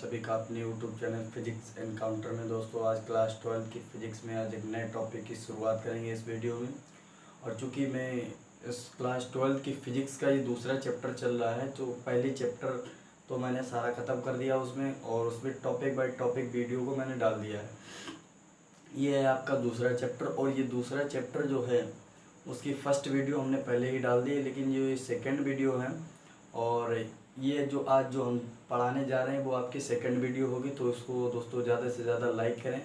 सभी का अपने यूट्यूब चैनल फिजिक्स एनकाउंटर में। दोस्तों आज क्लास 12 की फिजिक्स में आज एक नए टॉपिक की शुरुआत करेंगे इस वीडियो में। और चूँकि मैं इस क्लास 12 की फिजिक्स का ये दूसरा चैप्टर चल रहा है, तो पहली चैप्टर तो मैंने सारा ख़त्म कर दिया उसमें, और उसमें टॉपिक बाय टॉपिक वीडियो को मैंने डाल दिया है। ये है आपका दूसरा चैप्टर, और ये दूसरा चैप्टर जो है उसकी फर्स्ट वीडियो हमने पहले ही डाल दी है, लेकिन ये सेकंड वीडियो है। और ये जो आज जो हम पढ़ाने जा रहे हैं वो आपकी सेकंड वीडियो होगी, तो इसको दोस्तों ज़्यादा से ज़्यादा लाइक करें।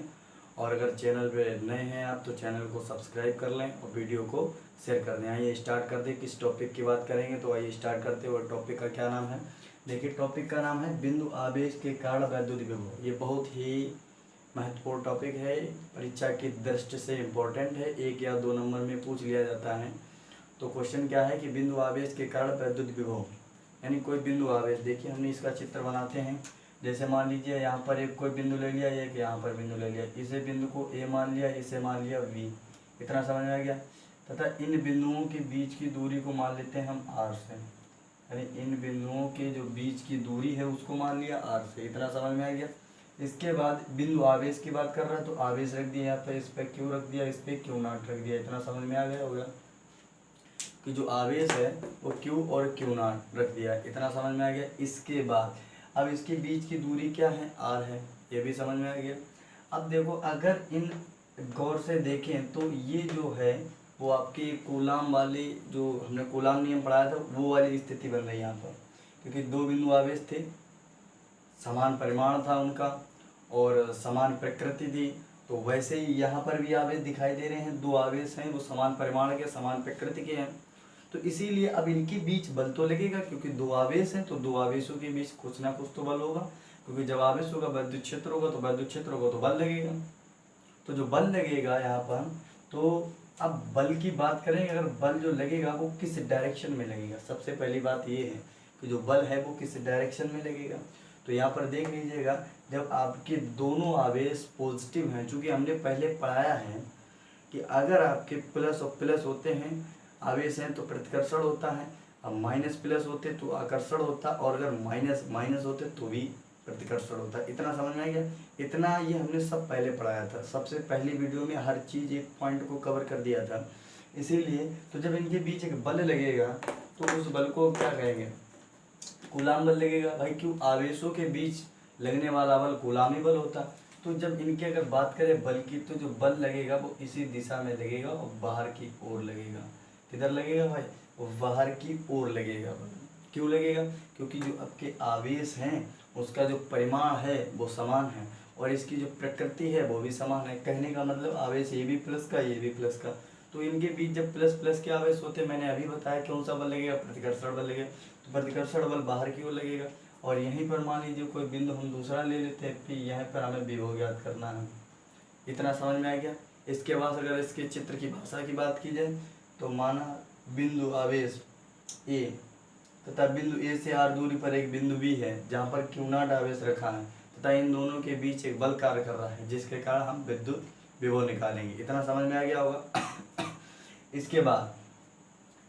और अगर चैनल पे नए हैं आप तो चैनल को सब्सक्राइब कर लें और वीडियो को शेयर कर दें। आइए स्टार्ट कर दें, किस टॉपिक की बात करेंगे, तो आइए स्टार्ट करते हैं। और टॉपिक का क्या नाम है, देखिए टॉपिक का नाम है बिंदु आवेश के कारण वैद्युत विभव। ये बहुत ही महत्वपूर्ण टॉपिक है, परीक्षा की दृष्टि से इम्पोर्टेंट है, 1 या 2 नंबर में पूछ लिया जाता है। तो क्वेश्चन क्या है कि बिंदु आवेश के कारण वैद्युत विभव, यानी कोई बिंदु आवेश। देखिए हमने इसका चित्र बनाते हैं। जैसे मान लीजिए यहाँ पर एक कोई बिंदु ले लिया, एक यहाँ पर बिंदु ले लिया, इसे बिंदु को ए मान लिया, इसे मान लिया वी। इतना समझ में आ गया। तथा इन बिंदुओं के बीच की दूरी को मान लेते हैं हम आर से, यानी इन बिंदुओं के जो बीच की दूरी है उसको मान लिया आर से। इतना समझ में आ गया। इसके बाद बिंदु आवेश की बात कर रहा है, तो आवेश रख दिया यहाँ पर, इस पर क्यू रख दिया, इस पर क्यू नॉट रख दिया। इतना समझ में आ गया होगा कि जो आवेश है वो क्यू और क्यू नॉट रख दिया। इतना समझ में आ गया। इसके बाद अब इसके बीच की दूरी क्या है, आर है, ये भी समझ में आ गया। अब देखो अगर इन गौर से देखें तो ये जो है वो आपकी कूलाम वाली, जो हमने कूलाम नियम पढ़ाया था वो वाली स्थिति बन रही है यहाँ पर, क्योंकि 2 बिंदु आवेश थे, समान परिमाण था उनका और समान प्रकृति थी। तो वैसे ही यहाँ पर भी आवेश दिखाई दे रहे हैं, 2 आवेश हैं वो समान परिमाण के, समान प्रकृति के हैं। तो इसीलिए अब इनके बीच बल तो लगेगा, क्योंकि 2 आवेश हैं तो 2 आवेशों के बीच कुछ ना कुछ तो बल होगा, क्योंकि जब आवेश होगा वैद्युत क्षेत्र होगा, तो वैद्युत क्षेत्र होगा तो बल लगेगा। तो जो बल लगेगा यहाँ पर, तो अब बल की बात करेंगे। अगर बल जो लगेगा वो किस डायरेक्शन में लगेगा, सबसे पहली बात ये है कि जो बल है वो किस डायरेक्शन में लगेगा। तो यहाँ पर देख लीजिएगा, जब आपके दोनों आवेश पॉजिटिव हैं, चूँकि हमने पहले पढ़ाया है कि अगर आपके प्लस और प्लस होते हैं आवेश हैं तो प्रतिकर्षण होता है, अब माइनस प्लस होते तो आकर्षण होता, और अगर माइनस माइनस होते तो भी प्रतिकर्षण होता है। इतना समझ में आ गया। इतना ये हमने सब पहले पढ़ाया था, सबसे पहली वीडियो में हर चीज़ एक पॉइंट को कवर कर दिया था। इसीलिए तो जब इनके बीच एक बल लगेगा तो उस बल को क्या कहेंगे, कूलाम बल लगेगा भाई। क्यों, आवेशों के बीच लगने वाला बल कूलामी बल होता। तो जब इनकी अगर बात करें बल की, तो जो बल लगेगा वो इसी दिशा में लगेगा और बाहर की ओर लगेगा। किधर लगेगा भाई, वो बाहर की ओर लगेगा बल। क्यों लगेगा, क्योंकि जो आपके आवेश हैं उसका जो परिमाण है वो समान है, और इसकी जो प्रकृति है वो भी समान है। कहने का मतलब आवेश ये भी प्लस का, ये भी प्लस का, तो इनके बीच जब प्लस प्लस के आवेश होते, मैंने अभी बताया कौन सा बल लगेगा, प्रतिकर्षण बल लगेगा। तो प्रतिकर्षण बल बाहर की ओर लगेगा। और यहीं पर मान लीजिए कोई बिंदु हम दूसरा ले लेते हैं, फिर यहाँ पर हमें विभव ज्ञात करना है। इतना समझ में आ गया। इसके बाद अगर इसके चित्र की भाषा की बात की जाए, तो माना बिंदु आवेश ए तथा बिंदु ए से आर दूरी पर एक बिंदु बी है जहाँ पर क्यू नॉट आवेश रखा है, तथा इन दोनों के बीच एक बल कार्य कर रहा है, जिसके कारण हम विद्युत विभव निकालेंगे। इतना समझ में आ गया होगा। इसके बाद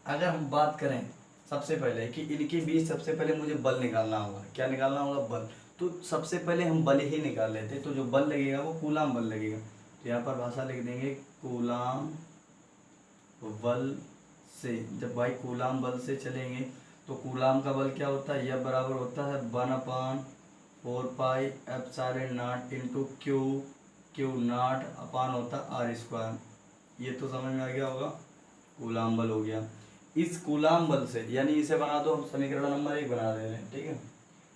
अगर हम बात करें सबसे पहले कि इनके बीच, सबसे पहले मुझे बल निकालना होगा। क्या निकालना होगा, बल। तो सबसे पहले हम बल ही निकाल लेते हैं। तो जो बल लगेगा वो कूलाम बल लगेगा। तो यहाँ पर भाषा लिख देंगे कूलाम बल से। जब भाई कूलाम बल से चलेंगे तो कूलाम का बल क्या होता है, यह बराबर होता है 1/4 pi epsilon naught into q, q naught upon होता आर स्क्वायर। ये तो समझ में आ गया होगा, कूलाम बल हो गया। इस कूलाम बल से, यानी इसे बना दो, हम समीकरण नंबर 1 बना दे रहे हैं, ठीक है।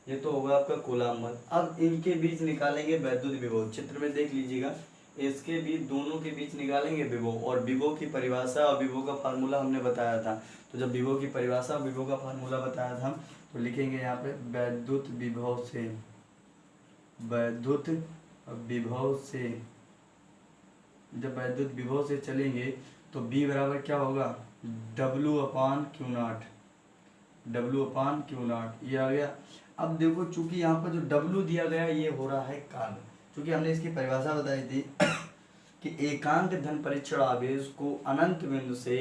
ये तो होगा आपका कूलाम बल। अब इनके बीच निकालेंगे वैद्युत विभव। चित्र में देख लीजिएगा, इसके बीच, दोनों के बीच निकालेंगे विभव। और विभव की परिभाषा और विभव का फार्मूला हमने बताया था। तो जब विभव की परिभाषा और विभव का फार्मूला बताया था, तो लिखेंगे यहाँ पे वैद्युत विभव से, वैद्युत विभव से, जब वैद्युत विभव से चलेंगे तो B बराबर क्या होगा, W/Q0, W/Q0। ये आ गया। अब देखो चूंकि यहाँ पर जो W दिया गया ये हो रहा है कार्य, क्योंकि हमने इसकी परिभाषा बताई थी कि एकांक धन परीक्षण आवेश को अनंत बिंदु से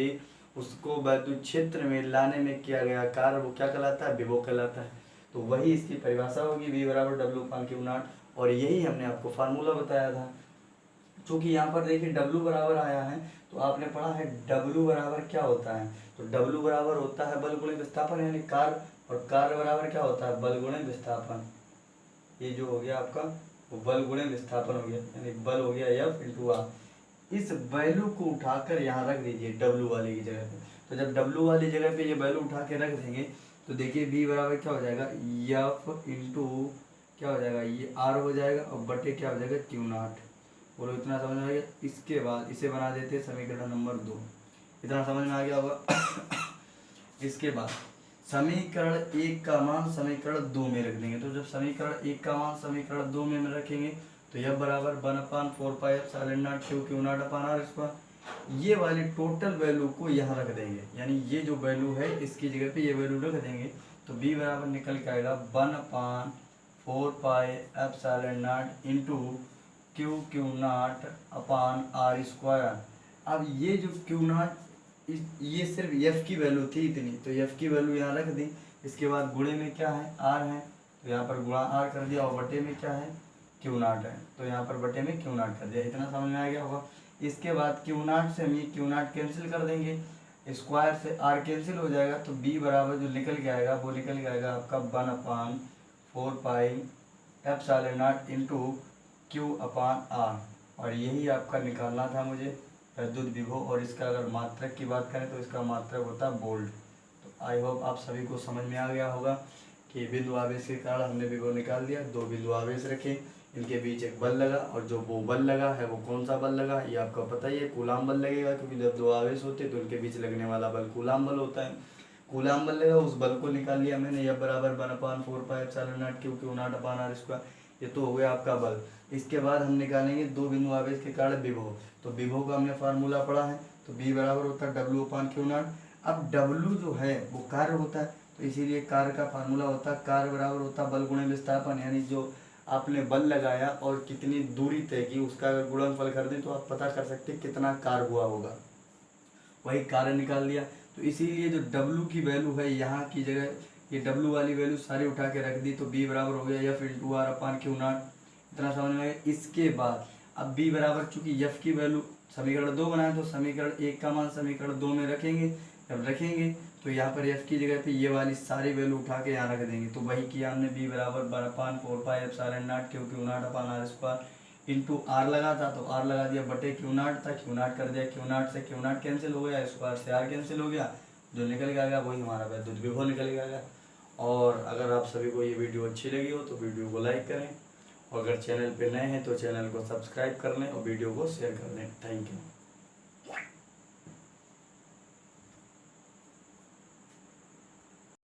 उसको वैद्युत क्षेत्र में लाने में किया गया कार्य वो क्या कहलाता है, विभव कहलाता है। तो वही इसकी परिभाषा होगी, V बराबर डब्ल्यू अपान क्यू नॉट। और यही हमने आपको फार्मूला बताया था। चूँकि यहाँ पर देखिए W बराबर आया है, तो आपने पढ़ा है W बराबर क्या होता है, तो W बराबर होता है बल गुणे विस्थापन यानी कार्य, और कार्य बराबर क्या होता है, बल गुणे विस्थापन। ये जो हो गया आपका बल गुणे विस्थापन हो गया, यानी बल हो गया F इंटू आर। इस वैल्यू को उठाकर यहाँ रख दीजिए W वाले की जगह पे। तो जब W वाली जगह पे ये वैल्यू उठा के रख देंगे तो देखिए V बराबर क्या हो जाएगा, F इंटू क्या हो जाएगा, ये R हो जाएगा, और बटे क्या हो जाएगा, क्यू नॉट। बोलो इतना समझ में आ गया। इसके बाद इसे बना देते हैं समीकरण नंबर 2। इतना समझ में आ गया होगा। इसके बाद समीकरण 1 का मान समीकरण 2 में रख देंगे। तो जब समीकरण 1 का मान समीकरण 2 में रखेंगे तो यह बराबर 1/4πε0 q naught upon r square. ये वाली टोटल वैल्यू को यहाँ रख देंगे, यानी ये जो वैल्यू है इसकी जगह पे ये वैल्यू रख देंगे। तो बी बराबर निकल के आएगा 1/4πε0 into q naught upon r square. अब ये जो क्यू नॉट, ये सिर्फ एफ की वैल्यू थी इतनी, तो एफ की वैल्यू यहाँ रख दी। इसके बाद गुणे में क्या है, आर है, तो यहाँ पर गुणा आर कर दिया, और बटे में क्या है, क्यू नॉट है, तो यहाँ पर बटे में क्यू नॉट कर दिया। इतना समझ में आ गया होगा। इसके बाद क्यू नॉट से हम ये क्यू नॉट कैंसिल कर देंगे, स्क्वायर से आर कैंसिल हो जाएगा, तो बी बराबर जो निकल के आएगा वो निकल के आएगा आपका 1/4πε0 इंटू क्यू अपान आर। और यही आपका निकालना था मुझे विद्युत विभव। और इसका अगर मात्रक की बात करें तो इसका मात्रक होता है वोल्ट। तो आई होप आप सभी को समझ में आ गया होगा कि बिंदु आवेश के कारण हमने विभव निकाल दिया। दो बिंदु आवेश रखे, इनके बीच एक बल लगा, और जो वो बल लगा है वो कौन सा बल लगा, ये आपको पता ही है, कूलाम बल लगेगा, क्योंकि जब दो आवेश होते हैं तो उनके बीच लगने वाला बल कूलाम बल होता है। कूलाम बल लगा, उस बल को निकाल लिया मैंने, यह बराबर 1/4πε0 q naught upon r square. ये तो हो गया आपका बल। इसके बाद हम निकालेंगे दो बिंदु आवेश के कारण विभव। तो विभव का हमने फार्मूला पढ़ा है, तो बी बराबर होता है डब्ल्यू अपान क्यू नॉट। अब डब्ल्यू जो है वो कार्य होता है, तो इसीलिए कार्य का फार्मूला होता है कार्य बराबर होता है बल गुणे विस्थापन, यानी जो आपने बल लगाया और कितनी दूरी तय की उसका अगर गुणनफल कर दें तो आप पता कर सकते हैं कितना कार्य हुआ होगा, वही कार्य निकाल दिया। तो इसीलिए जो डब्ल्यू की वैल्यू है यहाँ की जगह ये डब्ल्यू वाली वैल्यू सारी उठा के रख दी, तो बी बराबर हो गया F into R upon Q naught. इतना समझ में आया। इसके बाद अब बी बराबर चूंकि एफ की वैल्यू समीकरण 2 बनाए तो समीकरण 1 का मान समीकरण 2 में रखेंगे। जब रखेंगे तो यहाँ पर एफ की जगह पे ये वाली सारी वैल्यू उठा के यहाँ रख देंगे। तो वही किया हमने, बी बराबर 1/4πε0 q naught upon r square into r लगा था तो आर लगा दिया, बटे क्यू नॉट था, क्यू नॉट कर दिया, क्यू नॉट से क्यू नॉट कैंसिल हो गया, स्क्वायर से आर कैंसिल हो गया, जो निकल के आ गया वही हमारा विद्युत विभव निकल के आ गया। और अगर आप सभी को ये वीडियो अच्छी लगी हो तो वीडियो को लाइक करें, और अगर चैनल पे नए हैं तो चैनल को सब्सक्राइब कर लें और वीडियो को शेयर कर दें। Thank you.